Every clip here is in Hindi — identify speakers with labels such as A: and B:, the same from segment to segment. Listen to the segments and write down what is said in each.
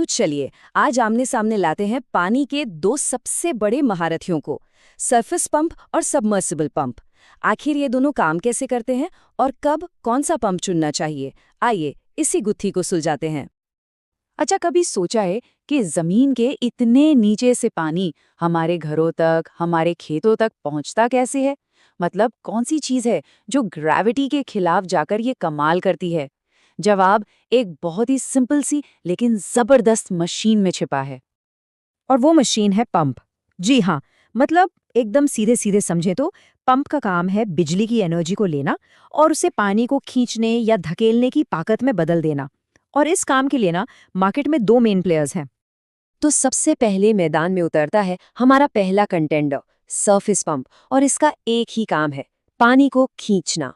A: चलिए आज आमने सामने लाते हैं पानी के दो सबसे बड़े महारथियों को, सरफेस पंप और सबमर्सिबल पंप। आखिर ये दोनों काम कैसे करते हैं और कब कौन सा पंप चुनना चाहिए, आइए इसी गुत्थी को सुलझाते हैं।
B: अच्छा, कभी सोचा है कि जमीन के इतने नीचे से पानी हमारे घरों तक, हमारे खेतों तक पहुंचता कैसे है? मतलब कौन सी चीज है जो ग्रेविटी के खिलाफ जाकर ये कमाल करती है? जवाब एक बहुत ही सिंपल सी लेकिन जबरदस्त मशीन में छिपा है।
C: और वो मशीन है पंप। जी हाँ, मतलब एकदम सीधे सीधे समझे तो पंप का काम है बिजली की एनर्जी को लेना और उसे पानी को खींचने या धकेलने की ताकत में बदल देना। और इस काम के लिए ना मार्केट में दो मेन प्लेयर्स हैं।
A: तो सबसे पहले मैदान में उतरता है हमारा पहला कंटेंडर, सरफेस पंप, और इसका एक ही काम है, पानी को खींचना।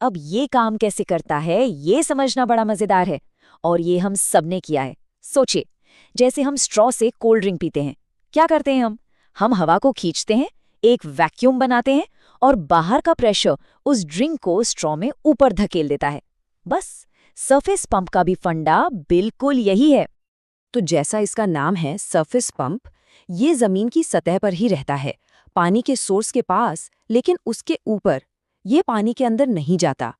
A: अब ये काम कैसे करता है ये समझना बड़ा मजेदार है, और ये हम सबने किया है। सोचिए, जैसे हम स्ट्रॉ से कोल्ड ड्रिंक पीते हैं, क्या करते हैं हम हवा को खींचते हैं, एक वैक्यूम बनाते हैं और बाहर का प्रेशर उस ड्रिंक को स्ट्रॉ में ऊपर धकेल देता है। बस सरफेस पंप का भी फंडा बिल्कुल यही है। तो जैसा इसका नाम है सरफेस पंप, ये जमीन की सतह पर ही रहता है, पानी के सोर्स के पास, लेकिन उसके ऊपर। ये पानी के अंदर नहीं जाता।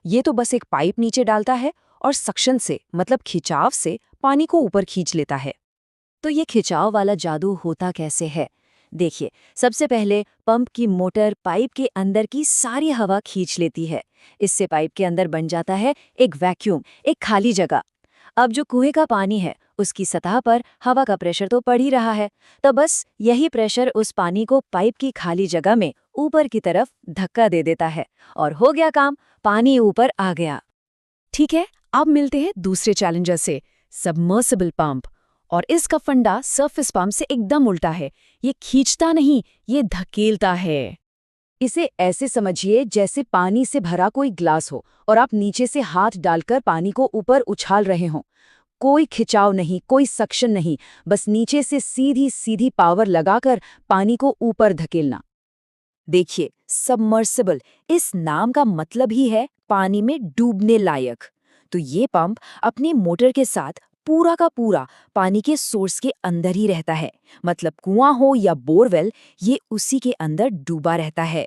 A: ये तो बस एक पाइप नीचे डालता है और सक्शन से, मतलब खिंचाव से, पानी को ऊपर खींच लेता है। तो ये खिंचाव वाला जादू होता कैसे है? देखिए, सबसे पहले पंप की मोटर पाइप के अंदर की सारी हवा खींच लेती है। इससे पाइप के अंदर बन जाता है एक वैक्यूम, एक खाली जगह। अब जो कुएं का पानी है उसकी सतह पर हवा का प्रेशर तो पड़ ही रहा है, तो बस यही प्रेशर उस पानी को पाइप की खाली जगह में ऊपर की तरफ धक्का दे देता है और हो गया काम, पानी ऊपर आ गया। ठीक है, अब मिलते हैं दूसरे चैलेंजर से, सबमर्सिबल पंप। और इसका फंडा सरफेस पंप से एकदम उल्टा है। ये खींचता नहीं, ये धकेलता है। इसे ऐसे समझिए जैसे पानी से भरा कोई ग्लास हो और आप नीचे से हाथ डालकर पानी को ऊपर उछाल रहे हों। कोई खिंचाव नहीं, कोई सक्शन नहीं, बस नीचे से सीधी सीधी पावर लगाकर पानी को ऊपर धकेलना। देखिए, सबमर्सिबल, इस नाम का मतलब ही है पानी में डूबने लायक। तो ये पंप अपनी मोटर के साथ पूरा का पूरा पानी के सोर्स के अंदर ही रहता है, मतलब कुआं हो या बोरवेल, ये उसी के अंदर डूबा रहता है।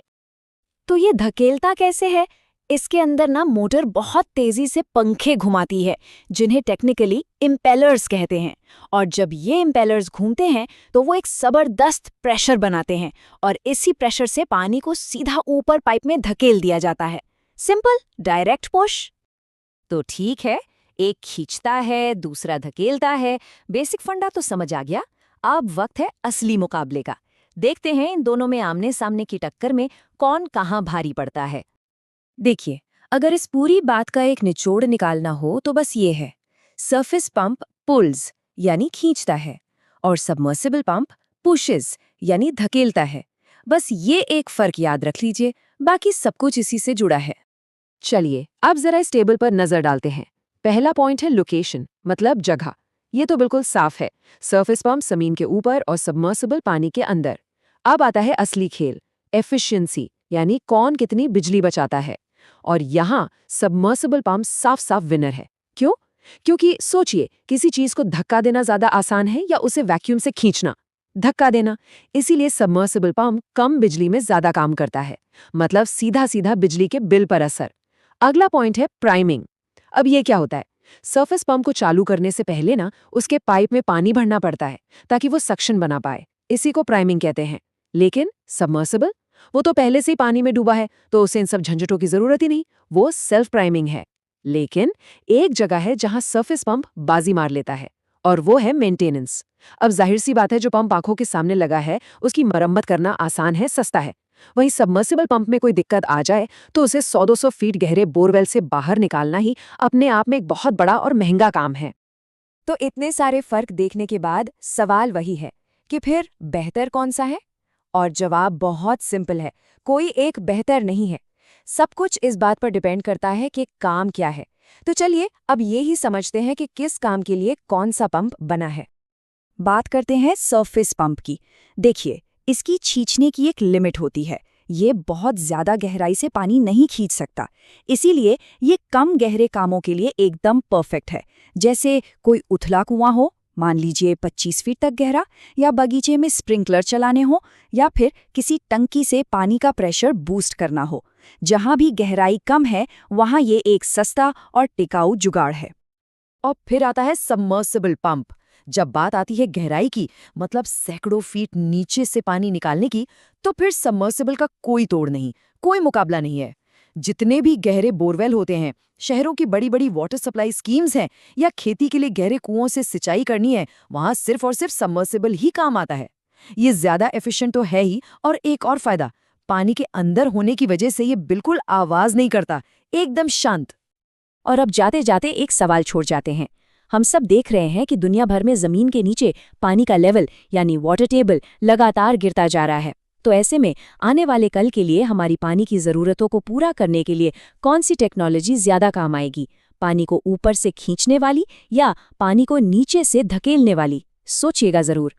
A: तो ये धकेलता कैसे है? इसके अंदर ना मोटर बहुत तेजी से पंखे घुमाती है, जिन्हें टेक्निकली इम्पेलर्स कहते हैं। और जब ये इम्पेलर्स घूमते हैं तो वो एक जबरदस्त प्रेशर बनाते हैं और इसी प्रेशर से पानी को सीधा ऊपर पाइप में धकेल दिया जाता है। Simple, direct push. तो ठीक है, एक खींचता है, दूसरा धकेलता है। बेसिक फंडा तो समझ आ गया। अब वक्त है असली मुकाबले का। देखते हैं इन दोनों में आमने सामने की टक्कर में कौन कहाँ भारी पड़ता है। देखिए, अगर इस पूरी बात का एक निचोड़ निकालना हो तो बस ये है, सरफेस पंप पुल्स यानी खींचता है और सबमर्सिबल पंप पुशेस यानी धकेलता है। बस ये एक फर्क याद रख लीजिए, बाकी सब कुछ इसी से जुड़ा है। चलिए अब जरा इस टेबल पर नजर डालते हैं। पहला पॉइंट है लोकेशन, मतलब जगह। ये तो बिल्कुल साफ है, सरफेस पंप जमीन के ऊपर और सबमर्सिबल पानी के अंदर। अब आता है असली खेल, एफिशिएंसी, यानी कौन कितनी बिजली बचाता है। और यहाँ सबमर्सिबल पंप साफ साफ विनर है। क्यों? क्योंकि सोचिए, किसी चीज को धक्का देना ज्यादा आसान है या उसे वैक्यूम से खींचना? धक्का देना। इसीलिए सबमर्सिबल पंप कम बिजली में ज्यादा काम करता है, मतलब सीधा सीधा बिजली के बिल पर असर। अगला पॉइंट है प्राइमिंग। अब ये क्या होता है? सरफेस पंप को चालू करने से पहले ना उसके पाइप में पानी भरना पड़ता है ताकि वो सक्शन बना पाए। इसी को प्राइमिंग कहते हैं। लेकिन सबमर्सिबल, वो तो पहले से ही पानी में डूबा है, तो उसे इन सब झंझटों की जरूरत ही नहीं। वो सेल्फ प्राइमिंग है। लेकिन एक जगह है जहां सरफेस पंप बाजी मार लेता है, और वो है मेंटेनेंस। अब जाहिर सी बात है, जो पंप आंखों के सामने लगा है उसकी मरम्मत करना आसान है, सस्ता है। वहीं सबमर्सिबल पंप में कोई दिक्कत आ जाए तो उसे 100-200 फीट गहरे बोरवेल से बाहर निकालना ही अपने आप में एक बहुत बड़ा और महंगा काम है। तो इतने सारे फर्क देखने के बाद सवाल वही है कि फिर बेहतर कौन सा है? और जवाब बहुत सिंपल है, कोई एक बेहतर नहीं है। सब कुछ इस बात पर डिपेंड करता है कि काम क्या है। तो चलिए अब ये ही समझते हैं कि किस काम के लिए कौन सा पंप बना है। बात करते हैं सरफेस पंप की। देखिए, इसकी खींचने की एक लिमिट होती है,
B: ये बहुत ज्यादा गहराई से पानी नहीं खींच सकता। इसीलिए ये कम गहरे कामों के लिए एकदम परफेक्ट है। जैसे कोई उथला कुआं हो, मान लीजिए 25 फीट तक गहरा, या बगीचे में स्प्रिंकलर चलाने हो, या फिर किसी टंकी से पानी का प्रेशर बूस्ट करना हो। जहां भी गहराई कम है वहां ये एक सस्ता और टिकाऊ जुगाड़ है।
C: और फिर आता है सबमर्सिबल पंप। जब बात आती है गहराई की, मतलब सैकड़ों फीट नीचे से पानी निकालने की, तो फिर सबमर्सिबल का कोई तोड़ नहीं, कोई मुकाबला नहीं है। जितने भी गहरे बोरवेल होते हैं, शहरों की बड़ी बड़ी वाटर सप्लाई स्कीम्स हैं, या खेती के लिए गहरे कुओं से सिंचाई करनी है, वहां सिर्फ और सिर्फ सबमर्सिबल ही काम आता है। ये ज्यादा एफिशिएंट तो है ही, और एक और फायदा, पानी के अंदर होने की वजह से ये बिल्कुल आवाज नहीं करता, एकदम शांत।
A: और अब जाते जाते एक सवाल छोड़ जाते हैं। हम सब देख रहे हैं कि दुनिया भर में जमीन के नीचे पानी का लेवल यानी वाटर टेबल लगातार गिरता जा रहा है। तो ऐसे में आने वाले कल के लिए हमारी पानी की ज़रूरतों को पूरा करने के लिए कौन सी टेक्नोलॉजी ज़्यादा काम आएगी? पानी को ऊपर से खींचने वाली या पानी को नीचे से धकेलने वाली? सोचिएगा ज़रूर।